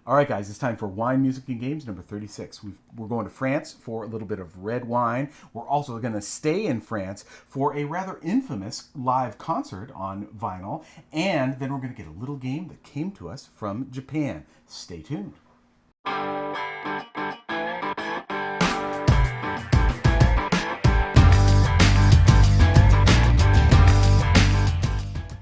All right, guys, it's time for Wine, Music, and Games number 36. We're going to France for a little bit of red wine. We're also going to stay in France for a rather infamous live concert on vinyl. And then we're going to get a little game that came to us from Japan. Stay tuned.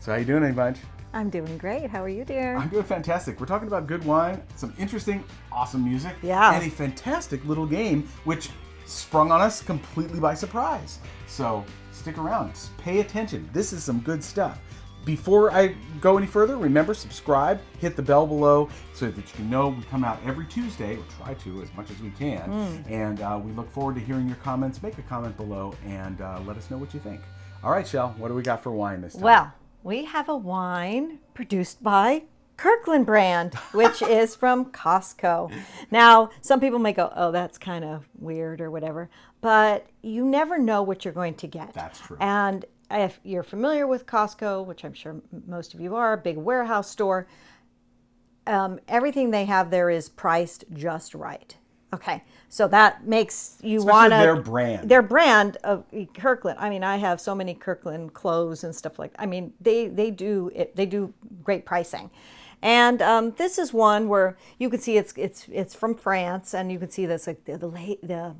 So how you doing, everybody? I'm doing great. How are you, dear? I'm doing fantastic. We're talking about good wine, some interesting, awesome music, Yeah. and a fantastic little game which sprung on us completely by surprise. So stick around, pay attention. This is some good stuff. Before I go any further, remember, subscribe, hit the bell below so that you know we come out every Tuesday, or try to as much as we can. And we look forward to hearing your comments. Make a comment below and let us know what you think. All right, Shell, what do we got for wine this time? Well, we have a wine produced by Kirkland brand, which is from Costco. Now, some people may go, oh, that's kind of weird or whatever, but you never know what you're going to get. That's true. And if you're familiar with Costco, which I'm sure most of you are, a big warehouse store, everything they have there is priced just right. Okay, so that makes you want to... their brand. Their brand of Kirkland. I mean, I have so many Kirkland clothes and stuff like that. I mean, they do great pricing. And this is one where you can see it's from France, and you can see this like the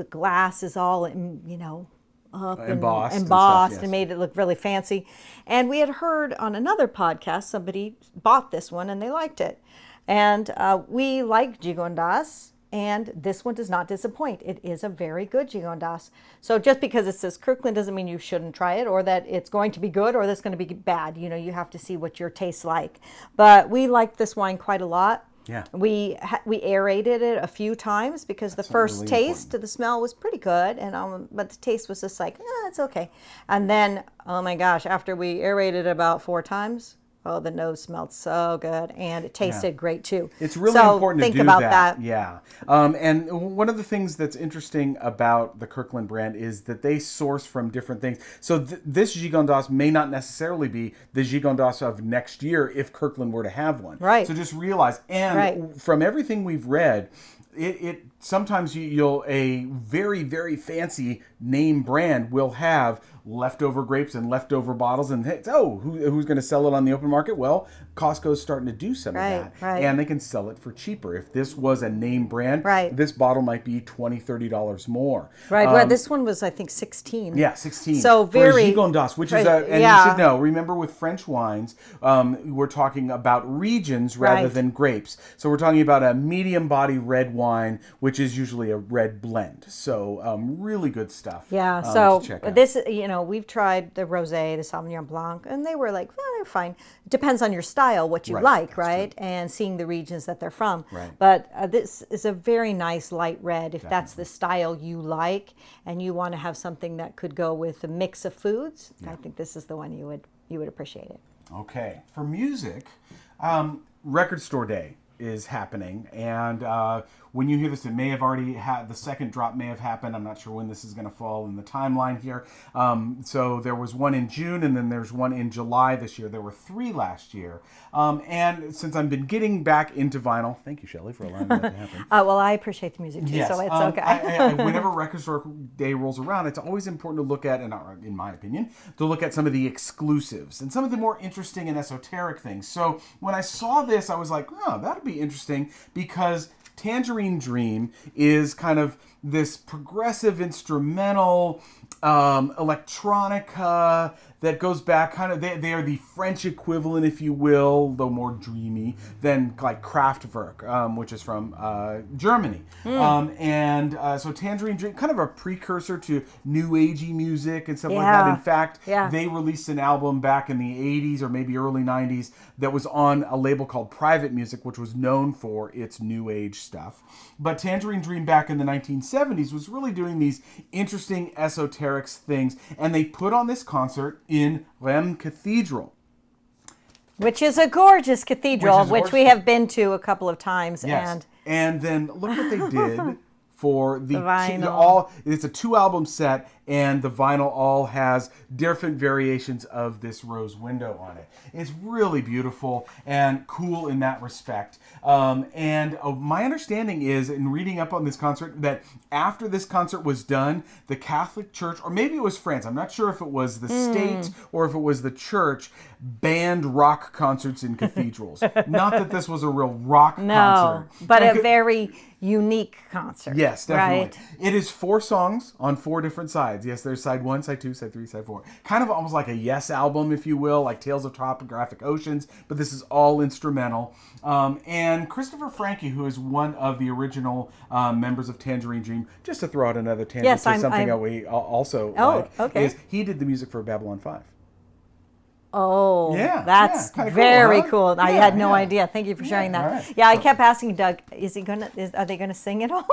glass is all up embossed and stuff, yes. made it look really fancy. And we had heard on another podcast somebody bought this one and they liked it. And we like Gigondas. And this one does not disappoint. It is a very good Gigondas. So just because it says Kirkland doesn't mean you shouldn't try it, or that it's going to be good or that's going to be bad. You know, you have to see what your tastes like. But we like this wine quite a lot. Yeah. We aerated it a few times because the first really taste, the smell was pretty good, and but the taste was just like, it's okay. And then, oh my gosh, after we aerated it about 4 times, oh, the nose smelled so good, and it tasted great too. It's really important to do that. Yeah. And one of the things that's interesting about the Kirkland brand is that they source from different things. So this Gigondas may not necessarily be the Gigondas of next year if Kirkland were to have one. Right. So just realize, and from everything we've read, it sometimes you'll a very, very fancy name brand will have leftover grapes and leftover bottles, and who's going to sell it on the open market? Well, Costco's starting to do some of that, and they can sell it for cheaper. If this was a name brand, this bottle might be $20, $30 more. Right. Well, this one was, I think, 16. Yeah, 16. So very for a Gigondas, which is and you should know. Remember, with French wines, we're talking about regions rather than grapes. So we're talking about a medium body red wine, which is usually a red blend. So really good stuff. Yeah. So this, we've tried the rosé, the Sauvignon Blanc, and they were like, well, they're fine. It depends on your style, what you like, right? True. And seeing the regions that they're from. Right. But this is a very nice light red. If that's the style you like, and you want to have something that could go with a mix of foods, I think this is the one you would appreciate it. Okay. For music, Record Store Day is happening, and when you hear this, it may have already had, the second drop may have happened. I'm not sure when this is going to fall in the timeline here. So there was one in June, and then there's one in July this year. There were 3 last year. And since I've been getting back into vinyl, thank you, Shelley, for allowing that to happen. Well, I appreciate the music too, so it's okay. Whenever Record Store Day rolls around, it's always important to look at, and in my opinion, to look at some of the exclusives and some of the more interesting and esoteric things. So when I saw this, I was like, oh, that'd be interesting, because Tangerine Dream is kind of this progressive instrumental electronica that goes back kind of, they are the French equivalent, if you will, though more dreamy than like Kraftwerk, which is from Germany. So Tangerine Dream, kind of a precursor to new agey music and stuff like that. In fact, they released an album back in the 80s or maybe early 90s that was on a label called Private Music, which was known for its new age stuff. But Tangerine Dream back in the 1970s was really doing these interesting esoteric things, and they put on this concert in Reims Cathedral. Which is a gorgeous cathedral, which we have been to a couple of times. Yes. And then look what they did for the vinyl. It's a 2-album set, and the vinyl all has different variations of this rose window on it. It's really beautiful and cool in that respect. My understanding is, in reading up on this concert, that after this concert was done, the Catholic Church, or maybe it was France, I'm not sure if it was the state or if it was the church, banned rock concerts in cathedrals. Not that this was a real rock concert. But a very unique concert. Yes, definitely. Right? It is 4 songs on 4 different sides. Yes, there's side 1, side 2, side 3, side 4. Kind of almost like a Yes album, if you will, like Tales of Topographic Oceans, but this is all instrumental. And Christopher Franke, who is one of the original members of Tangerine Dream, just to throw out another tangent to something that we also is he did the music for Babylon 5. Oh, yeah, that's very cool. I had no idea. Thank you for sharing that. Right. Yeah, I kept asking Doug, are they gonna sing it all?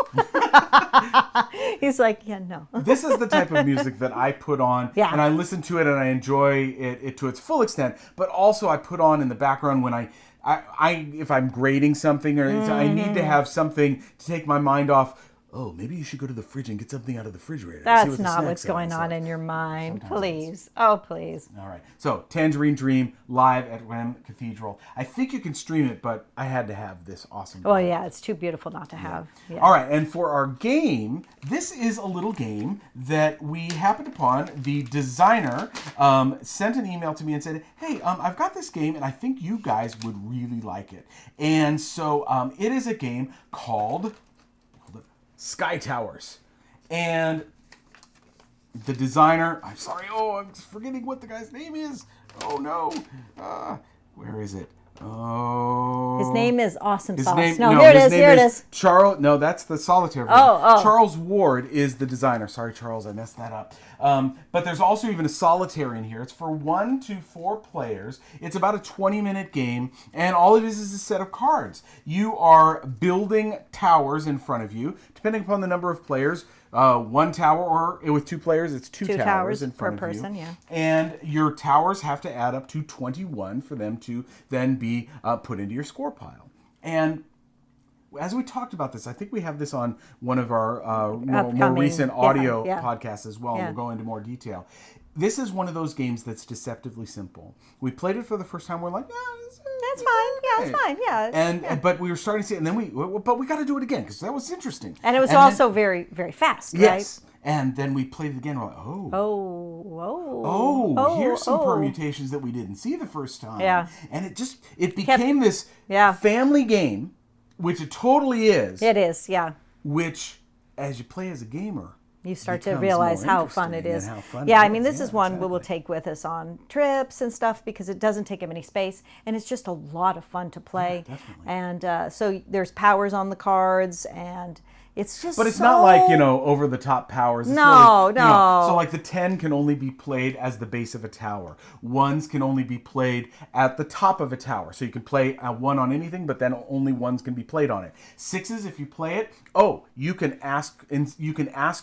He's like, yeah, no. This is the type of music that I put on, and I listen to it and I enjoy it to its full extent. But also, I put on in the background when I if I'm grading something or I need to have something to take my mind off. Oh, maybe you should go to the fridge and get something out of the refrigerator. That's not what's going on in your mind. Please. Oh, please. All right. So, Tangerine Dream live at Reims Cathedral. I think you can stream it, but I had to have this awesome. Oh, yeah. It's too beautiful not to have. Yeah. All right. And for our game, this is a little game that we happened upon. The designer sent an email to me and said, hey, I've got this game, and I think you guys would really like it. And so it is a game called Sky Towers. And the designer, I'm sorry, I'm forgetting what the guy's name is. Oh no. Where is it? Oh. His name is Awesome Sauce. Here it is. Charles, no, that's the solitaire version. Charles Ward is the designer. Sorry, Charles, I messed that up. But there's also even a solitaire in here. It's for 1 to 4 players. It's about a 20-minute game, and all it is a set of cards. You are building towers in front of you. Depending upon the number of players, 1 tower, or with 2 players, it's 2 towers in front per of you. person, yeah. And your towers have to add up to 21 for them to then be put into your score pile. And as we talked about this, I think we have this on one of our more recent audio podcasts as well, and we'll go into more detail. This is one of those games that's deceptively simple. We played it for the first time. We're like, that's fine. Yeah, it's fine. Yeah. But we were starting to see it, and then we got to do it again because that was interesting. And it was also very, very fast, yes. Right? And then we played it again. We're like, here's some permutations that we didn't see the first time. Yeah. And it became this family game, which it totally is. It is, yeah. Which, as you play as a gamer, you start to realize how fun it is. I mean, this is one we will take with us on trips and stuff because it doesn't take up any space, and it's just a lot of fun to play. Yeah, definitely. And so there's powers on the cards, and it's just. But it's not like over the top powers. It's no. So like the 10 can only be played as the base of a tower. 1s can only be played at the top of a tower. So you can play a 1 on anything, but then only 1s can be played on it. 6s, if you play it, you can ask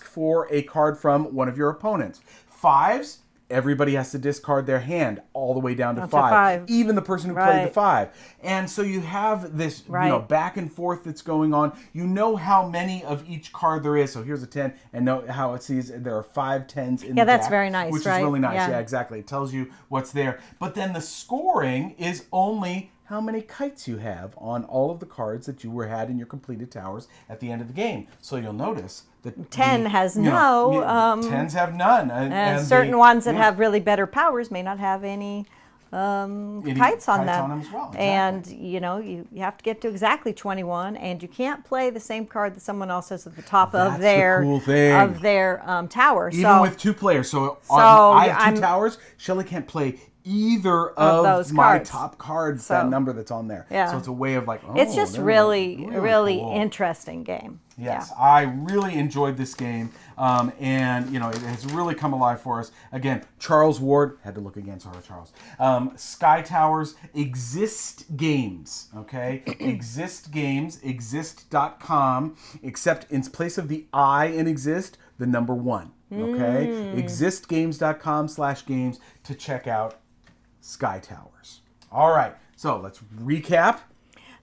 for a card from one of your opponents. 5s. Everybody has to discard their hand all the way down to 5. Even the person who played the 5. And so you have this back and forth that's going on. You know how many of each card there is. So here's a 10, and know how it sees there are 5 10s in the deck. That's very nice, which is really nice. Yeah, exactly. It tells you what's there. But then the scoring is only how many kites you have on all of the cards that you had in your completed towers at the end of the game. So you'll notice that 10 has 10s have none. And certain ones that have really better powers may not have any kites on them. As well. Exactly. And you have to get to exactly 21, and you can't play the same card that someone else has at the top of their tower. Even with 2 players. So I have 2 towers. Shelley can't play either of those my top cards, that number that's on there. Yeah. So it's a way of like, it's just really cool. Interesting game. Yes, yeah. I really enjoyed this game, and it has really come alive for us. Again, Charles Ward, had to look again, sorry Charles. Sky Towers, Exist Games, okay? Exist Games, exist.com, except in place of the I in exist, the number 1, okay? Existgames.com/games to check out Sky Towers. All right, so let's recap.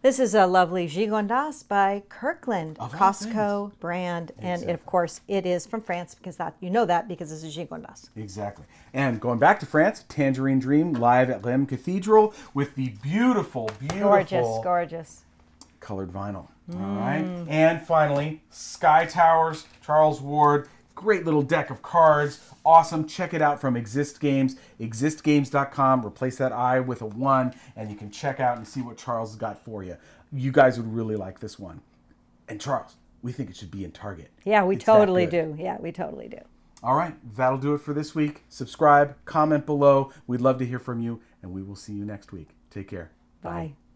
This is a lovely Gigondas by Kirkland, Of all Costco brand. And Exactly. of course, it is from France because you know that because it's a Gigondas. Exactly. And going back to France, Tangerine Dream live at Reims Cathedral with the beautiful, Gorgeous. colored vinyl. All right. And finally, Sky Towers, Charles Ward. Great little deck of cards. Awesome. Check it out from Exist Games. ExistGames.com. Replace that I with a 1, and you can check out and see what Charles has got for you. You guys would really like this one. And Charles, we think it should be in Target. Yeah, we It's that totally good. do. Yeah, we totally do. All right. That'll do it for this week. Subscribe, comment below. We'd love to hear from you, and we will see you next week. Take care. Bye.